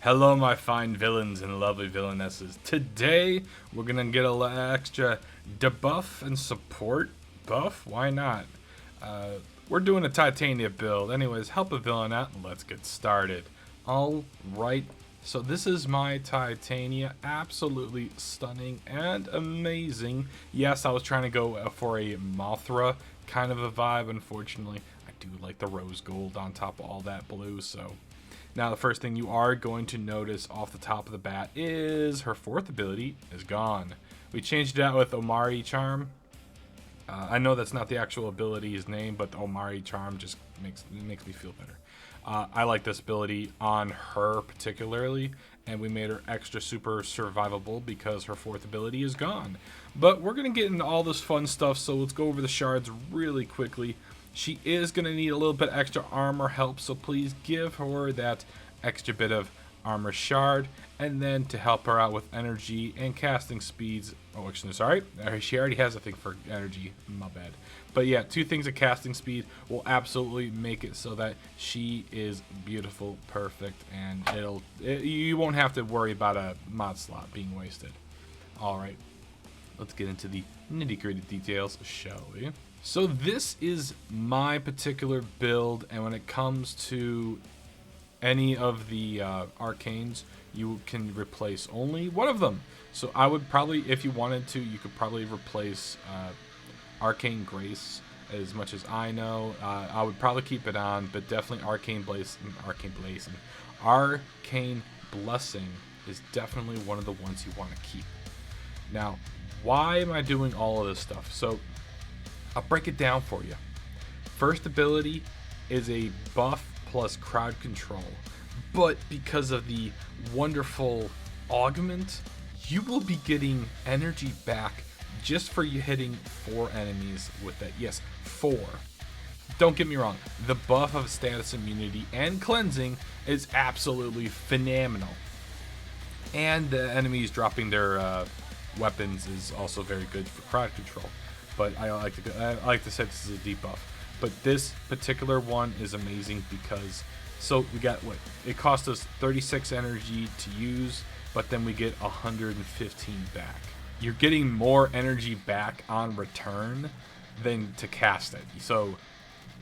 Hello, my fine villains and lovely villainesses. Today, we're gonna get a little extra debuff and support buff. Why not? We're doing a Titania build. Anyways, help a villain out and let's get started. All right. So this is my Titania. Absolutely stunning and amazing. Yes, I was trying to go for a Mothra kind of a vibe. Unfortunately, I do like the rose gold on top of all that blue, so... Now, the first thing you are going to notice off the top of the bat is her fourth ability is gone. We changed it out with Omari Charm. I know that's not the actual ability's name, but the Omari Charm just makes me feel better. I like this ability on her particularly, and we made her extra super survivable because her fourth ability is gone. But we're going to get into all this fun stuff, so let's go over the shards really quickly. She is going to need a little bit extra armor help, so please give her that extra bit of armor shard. And then to help her out with energy and casting speeds. Oh, actually, sorry. She already has a thing for energy. My bad. But yeah, 2 things of casting speed will absolutely make it so that she is beautiful, perfect, and you won't have to worry about a mod slot being wasted. All right. Let's get into the nitty-gritty details, shall we? So this is my particular build, and when it comes to any of the arcanes, you can replace only one of them. So I would probably, if you wanted to, you could probably replace Arcane Grace. As much as I know, I would probably keep it on, but definitely Arcane Blessing is definitely one of the ones you want to keep. Now, why am I doing all of this stuff? So I'll break it down for you. First ability is a buff plus crowd control, but because of the wonderful augment, you will be getting energy back just for you hitting 4 enemies with that. Yes, 4. Don't get me wrong, the buff of status immunity and cleansing is absolutely phenomenal, and the enemies dropping their weapons is also very good for crowd control. But I like to say this is a debuff. But this particular one is amazing because, so we got what? It cost us 36 energy to use, but then we get 115 back. You're getting more energy back on return than to cast it. So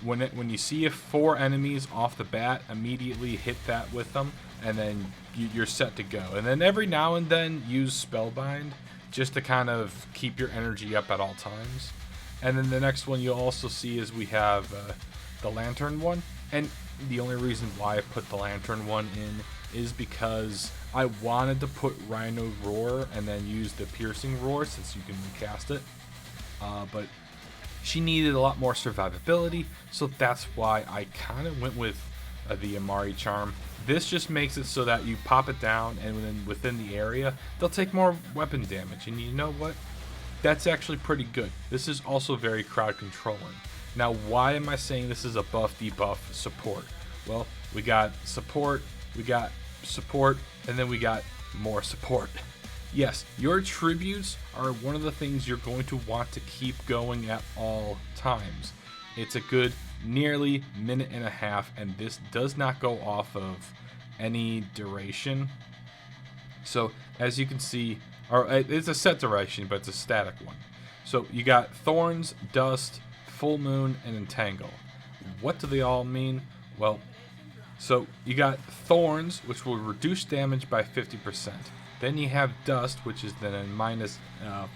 when you see 4 enemies off the bat, immediately hit that with them, and then you're set to go. And then every now and then use Spellbind, just to kind of keep your energy up at all times. And then the next one you'll also see is we have the Lantern one. And the only reason why I put the Lantern one in is because I wanted to put Rhino Roar and then use the Piercing Roar since you can recast it. But she needed a lot more survivability, so that's why I kind of went with the Omari Charm. This just makes it so that you pop it down, and then within the area, they'll take more weapon damage. And you know what? That's actually pretty good. This is also very crowd controlling. Now, why am I saying this is a buff debuff support? Well, we got support, and then we got more support. Yes, your tributes are one of the things you're going to want to keep going at all times. It's a good nearly minute and a half, and this does not go off of any duration. So as you can see, or it's a set duration, but it's a static one. So you got Thorns, Dust, Full Moon, and Entangle. What do they all mean? Well, so you got Thorns, which will reduce damage by 50%. Then you have Dust, which is then a minus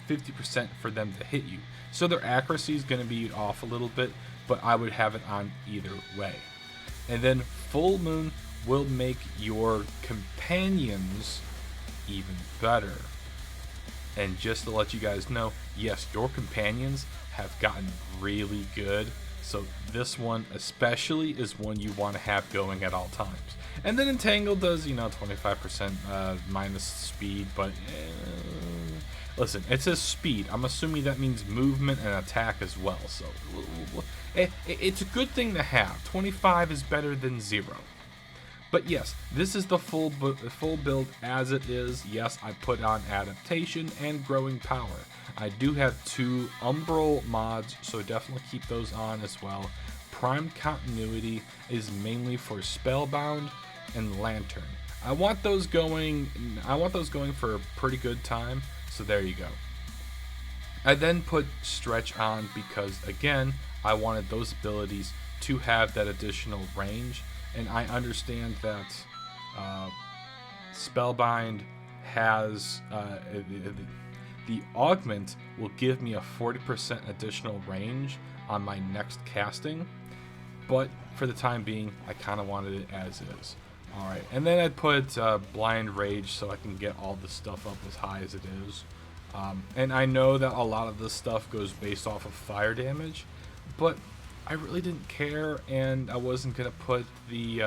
50% for them to hit you. So their accuracy is going to be off a little bit, but I would have it on either way. And then Full Moon will make your companions even better. And just to let you guys know, yes, your companions have gotten really good. So this one especially is one you want to have going at all times. And then Entangle does, 25% minus speed, but listen, it says speed. I'm assuming that means movement and attack as well. So it's a good thing to have. 25 is better than 0. But yes, this is the full build as it is. Yes, I put on adaptation and growing power. I do have 2 umbral mods, so definitely keep those on as well. prime continuity is mainly for Spellbound and Lantern. I want those going for a pretty good time, so there you go. I then put Stretch on because, again, I wanted those abilities to have that additional range, and I understand that Spellbind has the augment will give me a 40% additional range on my next casting, but for the time being, I kind of wanted it as is. Alright, and then I'd put Blind Rage so I can get all the stuff up as high as it is. And I know that a lot of this stuff goes based off of fire damage, but I really didn't care, and I wasn't going to put the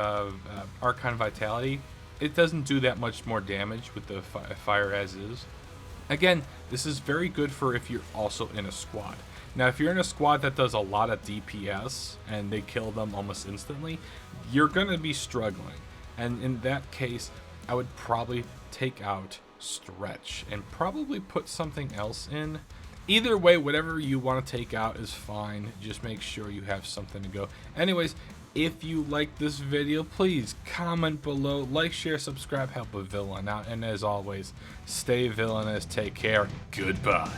Archon Vitality. It doesn't do that much more damage with the fire as is. Again, this is very good for if you're also in a squad. Now, if you're in a squad that does a lot of DPS and they kill them almost instantly, you're going to be struggling. And in that case, I would probably take out Stretch and probably put something else in. Either way, whatever you want to take out is fine. Just make sure you have something to go. Anyways, if you like this video, please comment below, like, share, subscribe, help a villain out, and as always, stay villainous, take care, goodbye.